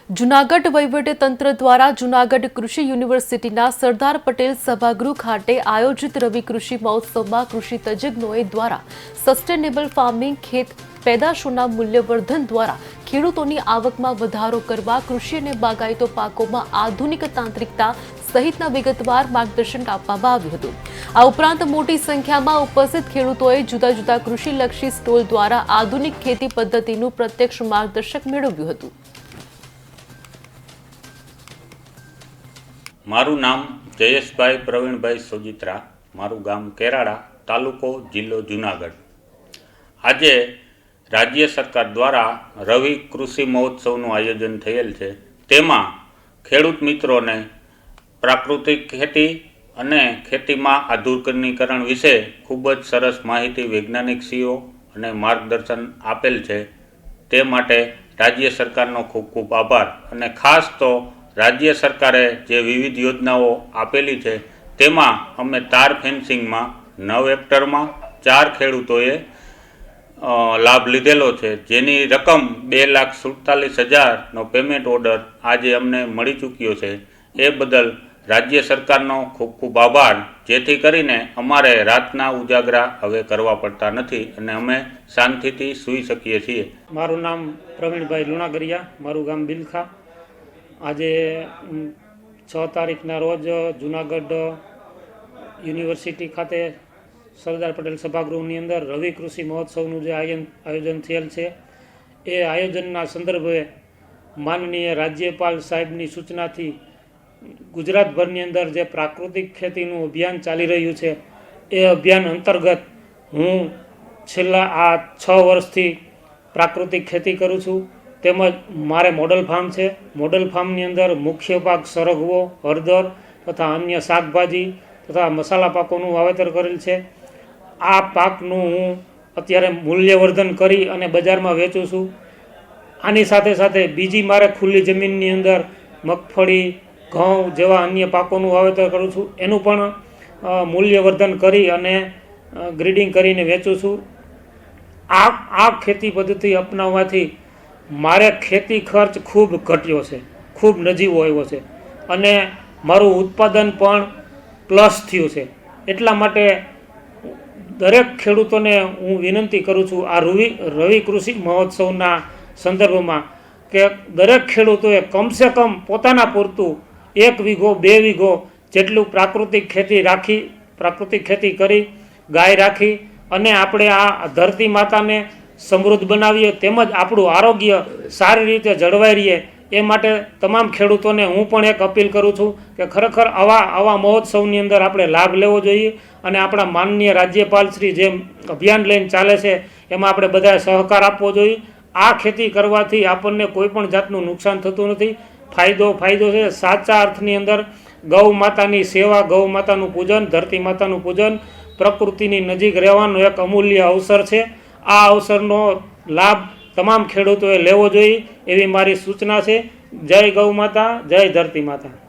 જૂનાગઢ વહીવટીતંત્ર દ્વારા જૂનાગઢ કૃષિ યુનિવર્સિટીના સરદાર પટેલ સભાગૃહ ખાતે આયોજિત રવિ કૃષિ મહોત્સવમાં કૃષિ તજજ્ઞોએ દ્વારા સસ્ટેનેબલ ફાર્મિંગ ખેત પેદાશોના મૂલ્યવર્ધન દ્વારા ખેડૂતોની આવકમાં વધારો કરવા કૃષિ અને બાગાયતો પાકોમાં આધુનિક તાંત્રિકતા સહિતના વિગતવાર માર્ગદર્શન આપવામાં આવ્યું હતું। આ ઉપરાંત મોટી સંખ્યામાં ઉપસ્થિત ખેડૂતોએ જુદા જુદા કૃષિલક્ષી સ્ટોલ દ્વારા આધુનિક ખેતી પદ્ધતિનું પ્રત્યક્ષ માર્ગદર્શન મેળવ્યું હતું। મારું નામ જયેશભાઈ પ્રવીણભાઈ સોજિત્રા, મારું ગામ કેરાડા, તાલુકો જિલ્લો જૂનાગઢ। આજે રાજ્ય સરકાર દ્વારા રવિ કૃષિ મહોત્સવનું આયોજન થયેલ છે। તેમાં ખેડૂત મિત્રોને પ્રાકૃતિક ખેતી અને ખેતીમાં આધુનિકીકરણ વિશે ખૂબ જ સરસ માહિતી વૈજ્ઞાનિકશ્રીઓ અને માર્ગદર્શન આપેલ છે। તે માટે રાજ્ય સરકારનો ખૂબ ખૂબ આભાર। અને ખાસ તો રાજ્ય સરકારે જે વિવિધ યોજનાઓ આપેલી છે તેમાં અમે તાર ફેન્સિંગમાં 9 હેક્ટરમાં 4 ખેડૂતોએ લાભ લીધેલો છે, જેની રકમ 2,47,000નો પેમેન્ટ ઓર્ડર આજે અમને મળી ચૂક્યો છે। એ બદલ રાજ્ય સરકારનો ખૂબ ખૂબ આભાર, જેથી કરીને અમારે રાતના ઉજાગરા હવે કરવા પડતા નથી અને અમે શાંતિથી સૂઈ શકીએ છીએ। મારું નામ પ્રવીણભાઈ લુણાગરિયા, મારું ગામ બિલખા। આજે 6 તારીખના રોજ જૂનાગઢ યુનિવર્સિટી ખાતે સરદાર પટેલ સભાગૃહની અંદર રવિ કૃષિ મહોત્સવનું જે આયોજન થયેલ છે, એ આયોજનના સંદર્ભે માનનીય રાજ્યપાલ સાહેબની સૂચનાથી ગુજરાતભરની અંદર જે પ્રાકૃતિક ખેતીનું અભિયાન ચાલી રહ્યું છે, એ અભિયાન અંતર્ગત હું છેલ્લા આ 6 વર્ષથી પ્રાકૃતિક ખેતી કરું છું। તેમજ મારે મોડલ ફાર્મ છે। મોડલ ફાર્મની અંદર મુખ્ય પાક સરગવો, હળદર તથા અન્ય શાકભાજી તથા મસાલા પાકોનું વાવેતર કરેલ છે। આ પાકનું હું અત્યારે મૂલ્યવર્ધન કરી અને બજારમાં વેચું છું। આની સાથે સાથે બીજી મારે ખુલ્લી જમીનની અંદર મગફળી, ઘઉં જેવા અન્ય પાકોનું વાવેતર કરું છું। એનું પણ મૂલ્યવર્ધન કરી અને ગ્રીડિંગ કરીને વેચું છું। આ ખેતી પદ્ધતિ અપનાવવાથી મારે ખેતી ખર્ચ ખૂબ ઘટ્યો છે, ખૂબ નજીવો આવ્યો છે અને મારું ઉત્પાદન પણ પ્લસ થયું છે। એટલા માટે દરેક ખેડૂતોને હું વિનંતી કરું છું આ રવિ કૃષિ મહોત્સવના સંદર્ભમાં કે દરેક ખેડૂતોએ કમસે કમ પોતાના પૂરતું 1 વીઘો 2 વીઘો જેટલું પ્રાકૃતિક ખેતી કરી ગાય રાખી અને આપણે આ ધરતી માતાને સમૃદ્ધ બનાવીએ, તેમજ આપણું આરોગ્ય સારી રીતે જળવાઈ રહે, એ માટે તમામ ખેડૂતોને હું પણ એક અપીલ કરું છું કે ખરેખર આવા મહોત્સવની અંદર આપણે લાભ લેવો જોઈએ અને આપણા માનનીય રાજ્યપાલ શ્રી જેમ અભિયાન લઈને ચાલે છે એમાં આપણે બધાએ સહકાર આપવો જોઈએ। આ ખેતી કરવાથી આપણને કોઈ પણ જાતનું નુકસાન થતું નથી, ફાયદો છે। સાચા અર્થની અંદર ગૌ માતાની સેવા, ગૌ માતાનું પૂજન, ધરતી માતાનું પૂજન, પ્રકૃતિની નજીક રહેવાનો એક અમૂલ્ય અવસર છે। આ અવસરનો લાભ તમામ ખેડૂતોએ લેવો જોઈએ એવી મારી સૂચના છે। જય ગૌ માતા, જય ધરતી માતા।